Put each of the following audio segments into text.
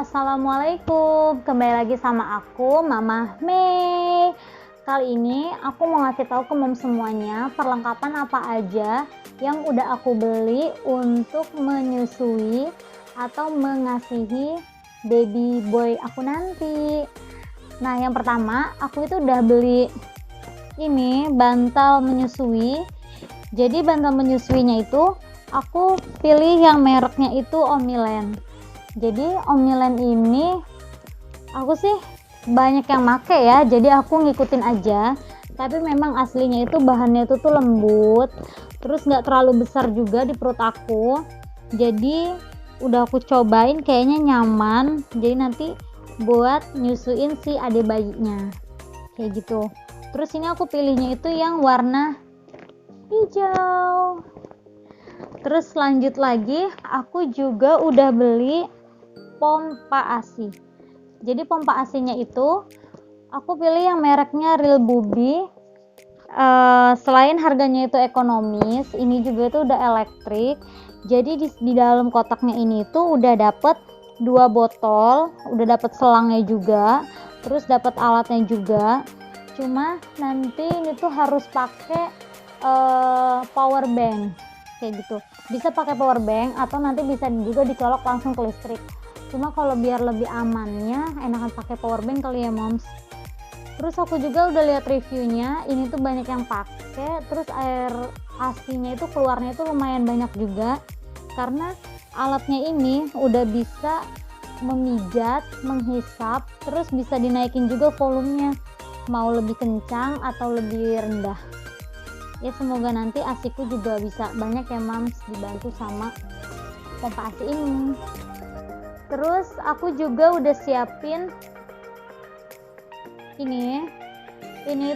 Assalamualaikum. Kembali lagi sama aku, Mama Mei. Kali ini aku mau ngasih tahu ke mom semuanya perlengkapan apa aja yang udah aku beli untuk menyusui atau mengasihi baby boy aku nanti. Nah, yang pertama, aku itu udah beli ini bantal menyusui. Jadi bantal menyusuinya itu aku pilih yang mereknya itu Omilen. Jadi Omilen ini aku sih banyak yang make ya, jadi aku ngikutin aja. Tapi memang aslinya itu bahannya itu tuh lembut, terus nggak terlalu besar juga di perut aku. Jadi udah aku cobain kayaknya nyaman. Jadi nanti buat nyusuin si adik bayinya kayak gitu. Terus ini aku pilihnya itu yang warna hijau. Terus lanjut lagi, aku juga udah beli pompa ASI. Jadi pompa ASI-nya itu aku pilih yang mereknya Real Booby. Selain harganya itu ekonomis, ini juga itu udah elektrik. Jadi di dalam kotaknya ini tuh udah dapet 2 botol, udah dapet selangnya juga, terus dapet alatnya juga. Cuma nanti ini tuh harus pakai power bank kayak gitu. Bisa pakai power bank atau nanti bisa juga dicolok langsung ke listrik. Cuma kalau biar lebih amannya enakan pakai power bank kali ya moms. Terus aku juga udah lihat reviewnya, ini tuh banyak yang pakai. Terus air asinya itu keluarnya itu lumayan banyak juga, karena alatnya ini udah bisa memijat, menghisap, terus bisa dinaikin juga volumenya, mau lebih kencang atau lebih rendah. Ya semoga nanti asiku juga bisa banyak ya moms, dibantu sama pompa asi ini. Terus aku juga udah siapin ini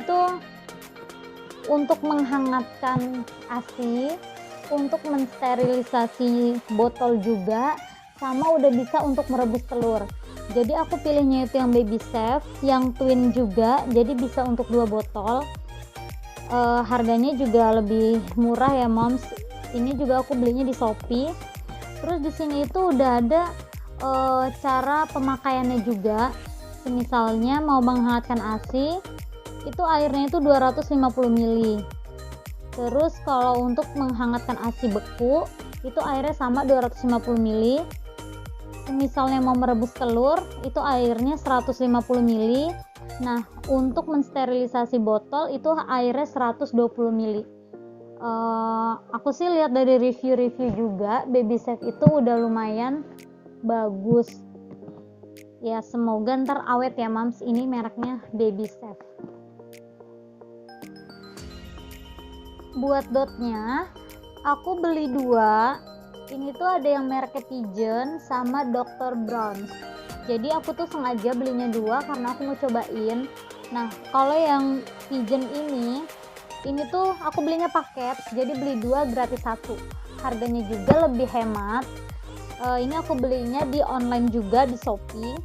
tuh untuk menghangatkan asi, untuk mensterilisasi botol juga, sama udah bisa untuk merebus telur. Jadi aku pilihnya itu yang baby safe, yang twin juga, jadi bisa untuk 2 botol. Harganya juga lebih murah ya moms. Ini juga aku belinya di Shopee. Terus di sini itu udah ada cara pemakaiannya juga. Misalnya mau menghangatkan ASI, itu airnya itu 250 ml. Terus kalau untuk menghangatkan ASI beku, itu airnya sama 250 ml. Misalnya mau merebus telur, itu airnya 150 ml. Nah, untuk mensterilisasi botol itu airnya 120 ml. Aku sih lihat dari review-review juga, baby safe itu udah lumayan bagus ya. Semoga ntar awet ya mams. Ini mereknya baby safe. Buat dotnya aku beli 2. Ini tuh ada yang mereknya Pigeon sama Dr. Brown. Jadi aku tuh sengaja belinya 2 karena aku mau cobain. Nah, kalau yang Pigeon ini tuh aku belinya paket, jadi beli 2 gratis 1. Harganya juga lebih hemat. Ini aku belinya di online juga di Shopee.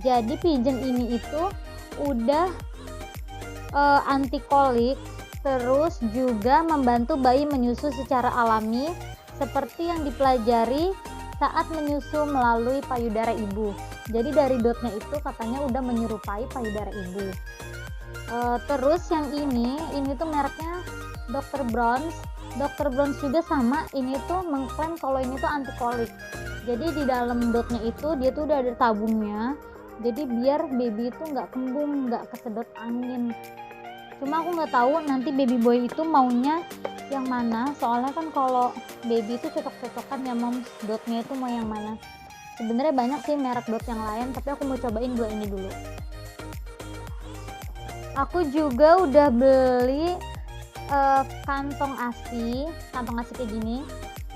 Jadi Pigeon ini itu udah anti kolik, terus juga membantu bayi menyusu secara alami seperti yang dipelajari saat menyusu melalui payudara ibu. Jadi dari dotnya itu katanya udah menyerupai payudara ibu. Terus yang ini tuh mereknya Dr. Brown. Dr. Brown juga sama, ini tuh mengklaim kalau ini tuh anti kolik. Jadi di dalam dotnya itu dia tuh udah ada tabungnya, jadi biar baby itu nggak kembung, nggak kesedot angin. Cuma aku nggak tahu nanti baby boy itu maunya yang mana, soalnya kan kalau baby itu cocok-cocokan ya moms, dotnya itu mau yang mana. Sebenarnya banyak sih merek dot yang lain, tapi aku mau cobain 2 ini dulu. Aku juga udah beli kantong asi kayak gini.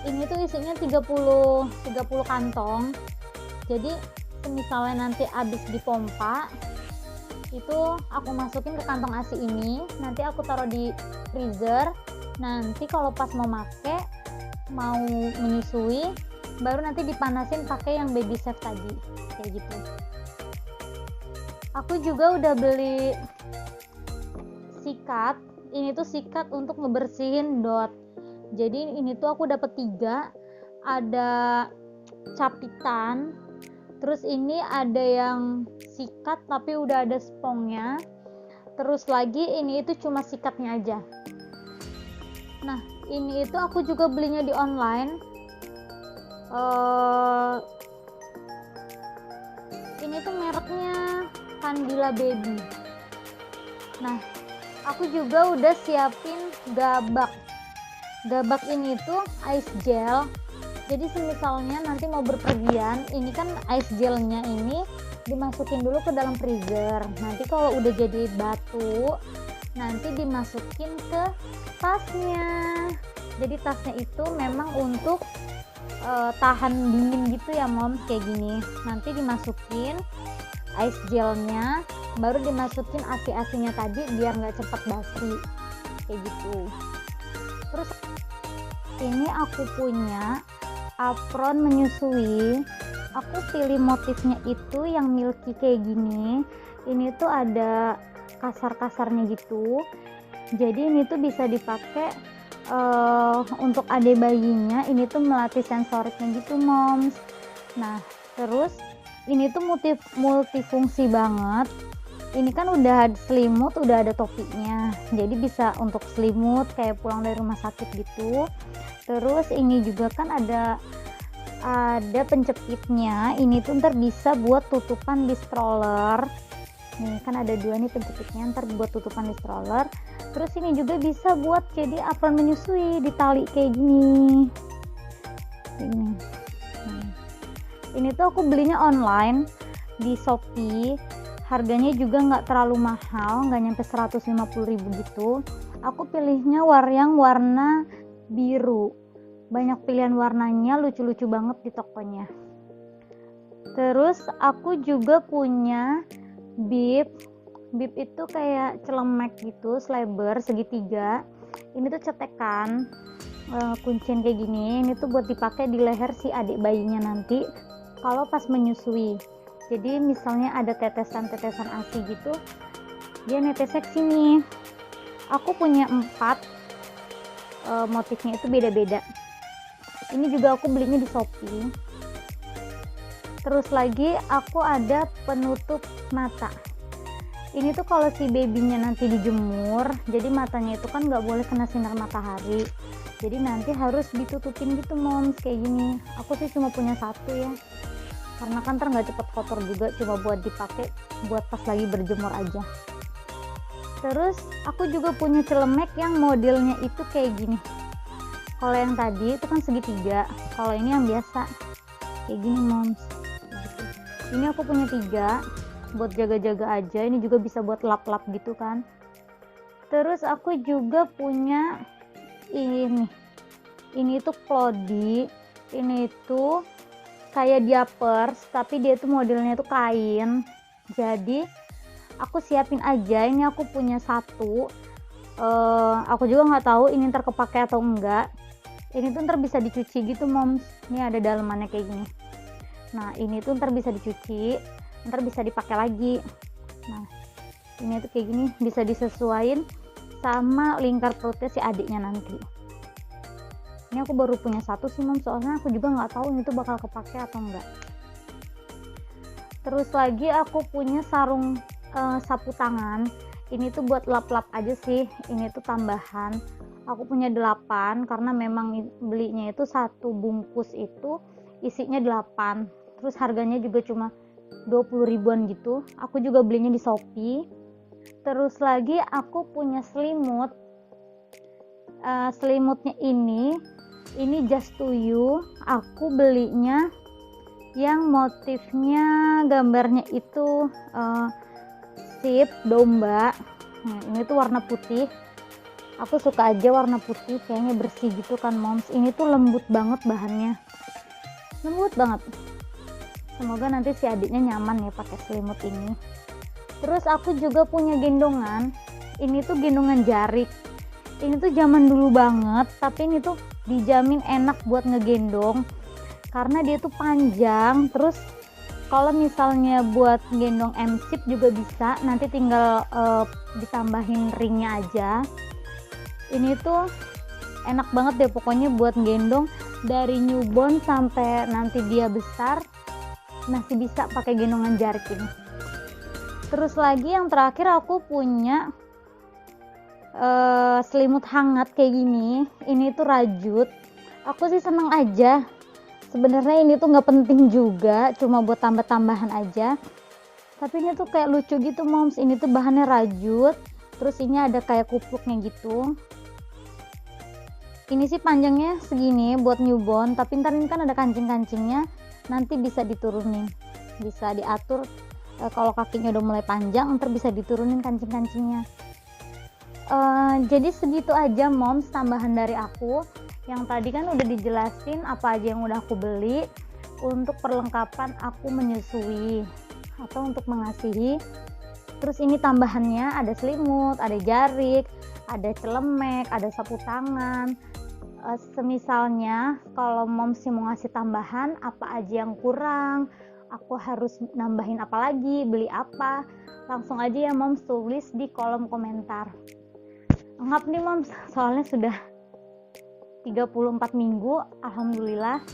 Ini tuh isinya 30 kantong. Jadi misalnya nanti habis dipompa, itu aku masukin ke kantong asi ini, nanti aku taruh di freezer. Nanti kalau pas mau menyusui, baru nanti dipanasin pakai yang baby safe tadi kayak gitu. Aku juga udah beli sikat. Ini tuh sikat untuk ngebersihin dot. Jadi ini tuh aku dapet 3, ada capitan, Terus ini ada yang sikat tapi udah ada spongnya. Terus lagi ini itu cuma sikatnya aja. Nah ini itu aku juga belinya di online. Ini tuh mereknya Candila Baby. Nah aku juga udah siapin gabak. Gabak ini tuh ice gel. Jadi misalnya nanti mau berpergian, ini kan ice gelnya ini dimasukin dulu ke dalam freezer. Nanti kalau udah jadi batu, nanti dimasukin ke tasnya. Jadi tasnya itu memang untuk tahan dingin gitu ya mom, kayak gini. Nanti dimasukin ice gelnya, baru dimasukin asi-asinya tadi biar nggak cepat basi, kayak gitu. Terus ini aku punya apron menyusui. Aku pilih motifnya itu yang milky kayak gini. Ini tuh ada kasar-kasarnya gitu. Jadi ini tuh bisa dipakai untuk adik bayinya. Ini tuh melatih sensoriknya gitu moms. Nah terus ini tuh multifungsi banget. Ini kan udah ada selimut, udah ada topinya, jadi bisa untuk selimut kayak pulang dari rumah sakit gitu. Terus ini juga kan ada pencepitnya. Ini tuh ntar bisa buat tutupan di stroller. Nih kan ada dua nih pencepitnya, ntar buat tutupan di stroller. Terus ini juga bisa buat jadi apron menyusui, ditali kayak gini. Ini tuh aku belinya online di Shopee. Harganya juga nggak terlalu mahal, nggak nyampe 150.000 gitu. Aku pilihnya yang warna biru. Banyak pilihan warnanya, lucu-lucu banget di tokonya. Terus aku juga punya bib. Bib itu kayak celemek gitu, slabber segitiga. Ini tuh cetekan, kuncian kayak gini. Ini tuh buat dipakai di leher si adik bayinya nanti kalau pas menyusui. Jadi misalnya ada tetesan-tetesan ASI gitu, dia netesnya ke sini. Aku punya 4, motifnya itu beda-beda. Ini juga aku belinya di Shopee. Terus lagi aku ada penutup mata. Ini tuh kalau si babynya nanti dijemur, jadi matanya itu kan nggak boleh kena sinar matahari. Jadi nanti harus ditutupin gitu moms, kayak gini. Aku sih cuma punya 1 ya. Karena kan ntar nggak cepet kotor juga, cuma buat dipakai buat pas lagi berjemur aja. Terus aku juga punya celemek yang modelnya itu kayak gini. Kalau yang tadi itu kan segitiga, kalau ini yang biasa kayak gini moms. Ini aku punya 3 buat jaga-jaga aja. Ini juga bisa buat lap-lap gitu kan. Terus aku juga punya ini tuh klodi. Ini tuh kayak diapers, tapi dia tuh modelnya tuh kain. Jadi aku siapin aja. Ini aku punya 1. Aku juga nggak tahu ini ntar kepake atau enggak. Ini tuh ntar bisa dicuci gitu moms. Ini ada dalemannya kayak gini. Nah ini tuh ntar bisa dicuci, ntar bisa dipakai lagi. Nah ini tuh kayak gini, bisa disesuaiin sama lingkar perutnya si adiknya nanti. Ini aku baru punya 1 sih mom, soalnya aku juga nggak tahu ini tuh bakal kepake atau enggak. Terus lagi aku punya sarung sapu tangan. Ini tuh buat lap-lap aja sih. Ini tuh tambahan. Aku punya 8 karena memang belinya itu 1 bungkus itu isinya 8. Terus harganya juga cuma 20 ribuan gitu. Aku juga belinya di Shopee. Terus lagi aku punya selimut. Selimutnya ini Just to You. Aku belinya yang motifnya gambarnya itu sip domba. Nah, ini tuh warna putih. Aku suka aja warna putih, kayaknya bersih gitu kan moms. Ini tuh lembut banget bahannya, lembut banget. Semoga nanti si adiknya nyaman ya pakai selimut ini. Terus aku juga punya gendongan. Ini tuh gendongan jarik. Ini tuh zaman dulu banget, tapi ini tuh dijamin enak buat ngegendong karena dia tuh panjang. Terus kalau misalnya buat gendong M-Sip juga bisa, nanti tinggal ditambahin ringnya aja. Ini tuh enak banget deh pokoknya buat gendong dari newborn sampai nanti dia besar. masih bisa pakai gendongan jarik ini. Terus lagi yang terakhir aku punya selimut hangat kayak gini. Ini tuh rajut. Aku sih seneng aja. Sebenarnya ini tuh nggak penting juga, cuma buat tambah-tambahan aja. Tapi ini tuh kayak lucu gitu moms. Ini tuh bahannya rajut. Terus ini ada kayak kupluknya gitu. Ini sih panjangnya segini buat newborn. Tapi ntar ini kan ada kancing-kancingnya. Nanti bisa diturunin, bisa diatur. Kalau kakinya udah mulai panjang, ntar bisa diturunin kancing-kancingnya. Jadi segitu aja moms tambahan dari aku. Yang tadi kan udah dijelasin apa aja yang udah aku beli untuk perlengkapan aku menyusui atau untuk mengasihi. Terus ini tambahannya ada selimut, ada jarik, ada celemek, ada sapu tangan. Semisalnya kalau moms mau ngasih tambahan apa aja yang kurang, aku harus nambahin apa lagi, beli apa, langsung aja ya moms tulis di kolom komentar. Ngap nih moms, soalnya sudah 34 minggu alhamdulillah,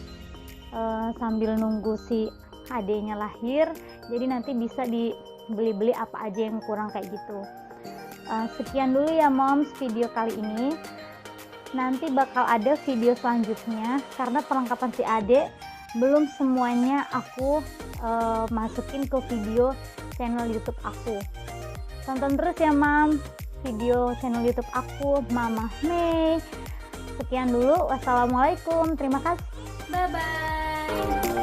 sambil nunggu si adenya lahir, jadi nanti bisa dibeli-beli apa aja yang kurang kayak gitu. Sekian dulu ya moms video kali ini. Nanti bakal ada video selanjutnya karena perlengkapan si ade belum semuanya aku masukin ke video channel YouTube aku. Tonton terus ya mam video channel YouTube aku, Mama Mei. Sekian dulu, wassalamualaikum, terima kasih, bye bye.